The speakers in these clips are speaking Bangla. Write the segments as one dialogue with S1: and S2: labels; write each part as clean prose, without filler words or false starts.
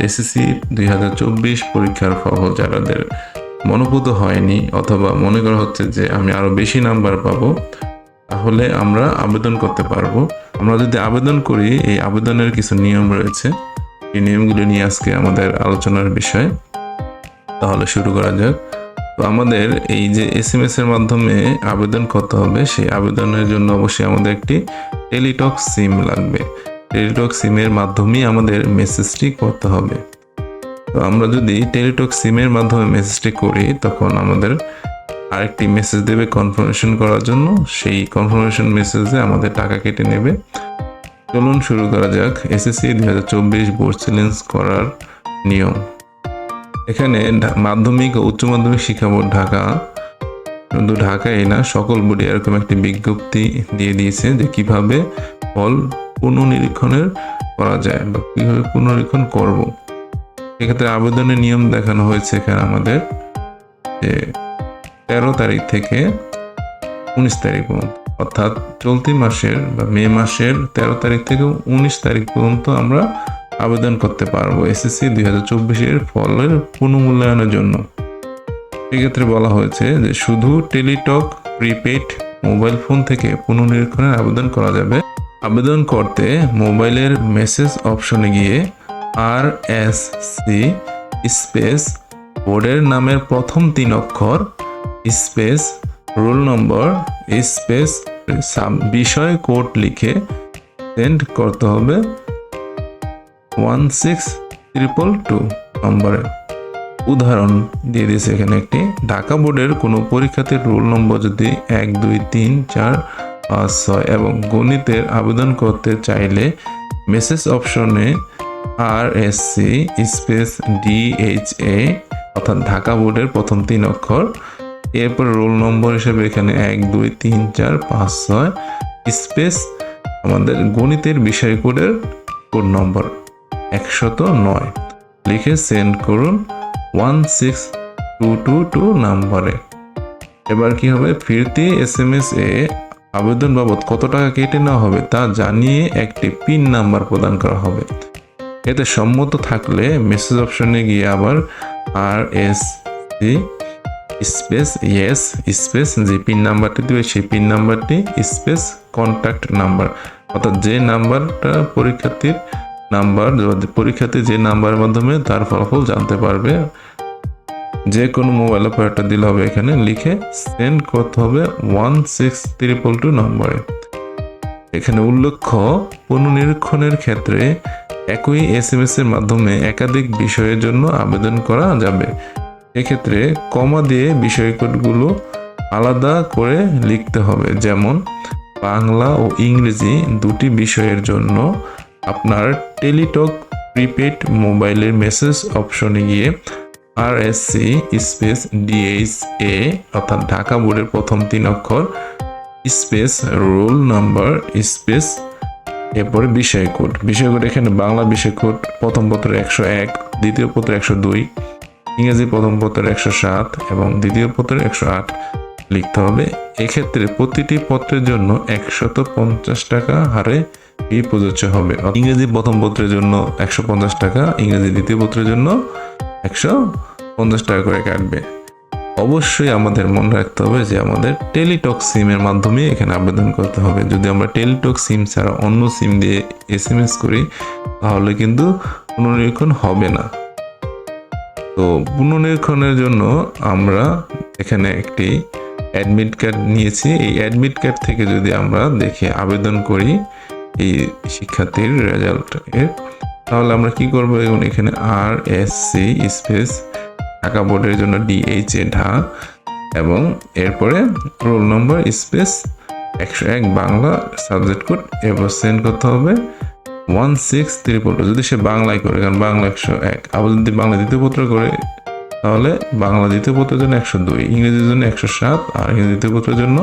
S1: এসএসসি 2024 পরীক্ষার ফল যাদের মনোভূত হয়নি অথবা মনে করা হচ্ছে যে আমি আরো বেশি নাম্বার পাবো, তাহলে আমরা আবেদন করতে পারবো। আমরা যদি আবেদন করি, এই আবেদনের কিছু নিয়ম রয়েছে, এই নিয়মগুলো নিয়ে আজকে আমাদের আলোচনার বিষয়। তাহলে শুরু করা যাক। তো আমাদের এই যে এসএমএস এর মাধ্যমে আবেদন করতে হবে, সেই আবেদনের জন্য অবশ্যই আমাদের একটি টেলিটক সিম লাগবে। টেলিটক সিমের মাধ্যমেই আমাদের মেসেজটি করতে হবে। তো আমরা যদি টেলিটক সিমের মাধ্যমে মেসেজটি করি, তখন আমাদের আরেকটি মেসেজ দেবে কনফার্মেশন করার জন্য। সেই কনফার্মেশন মেসেজে আমাদের টাকা কেটে নেবে। চলুন শুরু করা যাক এসএসসি 2024 বোর্ড চ্যালেঞ্জ করার নিয়ম। এখানে মাধ্যমিক ও উচ্চ মাধ্যমিক শিক্ষা বোর্ড ঢাকা, শুধু ঢাকাই না, সকল বোর্ডে এরকম একটি বিজ্ঞপ্তি দিয়ে দিয়েছে যে কিভাবে ফল পুনঃনিরীক্ষণের করা যায় বা কিভাবে পুনঃনিরীক্ষণ করব। এক্ষেত্রে আবেদনের নিয়ম দেখানো হয়েছে এখানে আমাদের যে 13 তারিখ থেকে 19 তারিখ পর্যন্ত, অর্থাৎ চলতি মাসের বা মে মাসের 13 তারিখ থেকে 19 তারিখ পর্যন্ত আমরা আবেদন করতে পারবো এসএসসি 2024 ফলের পুনঃমূল্যায়নের জন্য। এক্ষেত্রে বলা হয়েছে যে শুধু টেলিটক প্রিপেড মোবাইল ফোন থেকে পুনঃনিরীক্ষণের আবেদন করা যাবে। আবেদন করতে মোবাইলের মেসেজ অপশনে গিয়ে RSC স্পেস বোর্ডের নামের প্রথম 3 অক্ষর স্পেস রোল নম্বর স্পেস বিষয় কোড লিখে সেন্ড করতে হবে 16222 নম্বরে। উদাহরণ দিয়ে দিয়েছে এখানে একটি, ঢাকা বোর্ডের কোনো পরীক্ষার্থীর রোল নম্বর যদি 1 2 3 4 5 6 এবং গণিতের আবেদন করতে চাইলে মেসেজ অপশনে RSC স্পেস DHA অর্থাৎ ঢাকা বোর্ডের প্রথম 3 অক্ষর, এরপর রোল নম্বর হিসেবে এখানে 1 2 3 4 5 6 স্পেস আমাদের গণিতের বিষয় কোডের কোড নম্বর 109 লিখে সেন্ড করুন 16222 নম্বরে। এবার কি হবে, ফিরতি এসএমএস এ আবেদন বাবদ কত টাকা কেটে নেওয়া হবে তা জানিয়ে একটি পিন নাম্বার প্রদান করা হবে। এতে সম্মত থাকলে মেসেজ অপশনে গিয়ে আবার RSC স্পেস ইয়েস স্পেস যে পিন নাম্বারটি দিবে সেই পিন নাম্বারটি স্পেস কন্ট্যাক্ট নাম্বার, অর্থাৎ যে নাম্বারটা পরীক্ষার্থীর নাম্বার, পরীক্ষার্থী যে নাম্বারের মাধ্যমে তার ফলাফল জানতে পারবে, যে কোনো মোবাইল অপারেটর দিলে হবে, এখানে লিখে সেন্ড করতে হবে 16322 নম্বরে। এখানে উল্লেখ্য, পুনঃনিরীক্ষণের ক্ষেত্রে একই এসএমএস এর মাধ্যমে একাধিক বিষয়ের জন্য আবেদন করা যাবে। এক্ষেত্রে কমা দিয়ে বিষয় কোডগুলো আলাদা করে লিখতে হবে, যেমন বাংলা ও ইংরেজি দুটি বিষয়ের জন্য আপনার টেলিটক প্রিপেড মোবাইলের মেসেজ অপশনে গিয়ে RSC স্পেস DHA অর্থাৎ ঢাকা বোর্ডের প্রথম 3 অক্ষর স্পেস রোল নাম্বার স্পেস এরপরে বিষয় কোড। এখানে বাংলা বিষয় কোড প্রথম পত্র 101, দ্বিতীয় পত্র 102, ইংরেজি প্রথম পত্র 107 এবং দ্বিতীয় পত্র 108 লিখতে হবে। এক্ষেত্রে প্রতিটি পত্রের জন্য 150 টাকা হারে ফি প্রযোজ্য হবে। ইংরেজি প্রথম পত্রের জন্য 150 টাকা, ইংরেজি দ্বিতীয় পত্রের জন্য 150 টাকা করে কাটবে। অবশ্যই আমাদের মনে রাখতে হবে যে আমাদের টেলিটক সিমের মাধ্যমে এখানে আবেদন করতে হবে। যদি আমরা টেলিটক সিম ছাড়া অন্য সিম দিয়ে এসএমএস করি, তাহলে কিন্তু পুনঃনিরীক্ষণ হবে না। তো পুনঃনিরীক্ষণের জন্য আমরা এখানে একটি অ্যাডমিট কার্ড নিয়েছি। এই অ্যাডমিট কার্ড থেকে যদি আমরা দেখে আবেদন করি এই শিক্ষার্থীর রেজাল্ট এর, তাহলে আমরা কি করবো, এখানে RSC স্পেস ঢাকা বোর্ডের জন্য DHA ঢাকা এবং এরপরে roll number space 101 Bangla subject code, এরপর সেন্ড করতে হবে 16322 যদি সে বাংলায় করে, কারণ বাংলা 101। আবার যদি বাংলা দ্বিতীয় পত্র করে, তাহলে বাংলা দ্বিতীয় পত্রের জন্য 102, ইংরেজির জন্য 107 আর ইংরেজি দ্বিতীয় পত্রের জন্য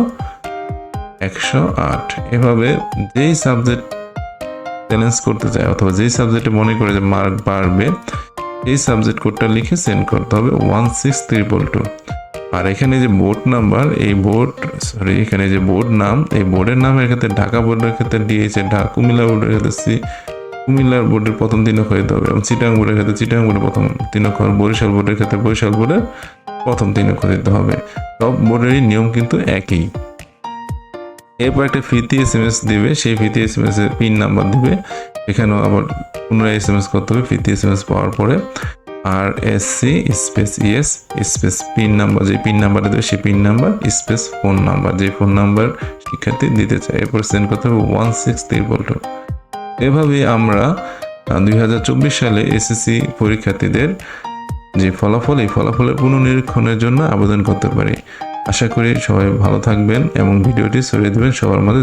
S1: 108। এভাবে যেই সাবজেক্ট চ্যালেঞ্জ করতে চায় অথবা যেই সাবজেক্টে মনে করে যে মার্ক বাড়বে, এই সাবজেক্ট কোডটা লিখে সেন্ড করতে হবে 16322। আর এখানে যে বোর্ড নাম্বার, এখানে যে বোর্ড নাম, এই বোর্ডের নামের ক্ষেত্রে ঢাকা বোর্ডের ক্ষেত্রে DHA ঢাকা, কুমিল্লা বোর্ডের ক্ষেত্রে কুমিল্লার বোর্ডের প্রথম 3 অক্ষর দিতে হবে এবং চিটাগাং বোর্ডের ক্ষেত্রে চিটাগাং বোর্ডের প্রথম 3 অক্ষর, বরিশাল বোর্ডের ক্ষেত্রে বরিশাল বোর্ডের প্রথম 3 অক্ষর দিতে হবে। সব বোর্ডেরই নিয়ম কিন্তু একই। এরপর একটা ফিরতি SMS দিবে, সেই ফিরতি SMS এর পিন নাম্বার দিবে, এখানেও আবার পুনরায় SMS করতে হবে ফিরতি SMS পাওয়ার পরে। আর SC space yes space pin number, যে পিন নাম্বারটা দেবে সেই pin number space phone number, যে ফোন নাম্বার শিক্ষার্থী দিতে চায়, এরপর সেন্ড করতে হবে 16322। এভাবে আমরা 2024 সালে SSC পরীক্ষার্থীদের যে ফলাফল, এই ফলাফলের পুনর্নিরীক্ষণের জন্য আবেদন করতে পারি। আশা করি সবাই ভালো থাকবেন এবং ভিডিওটি ছড়িয়ে দেবেন সবার মাঝে।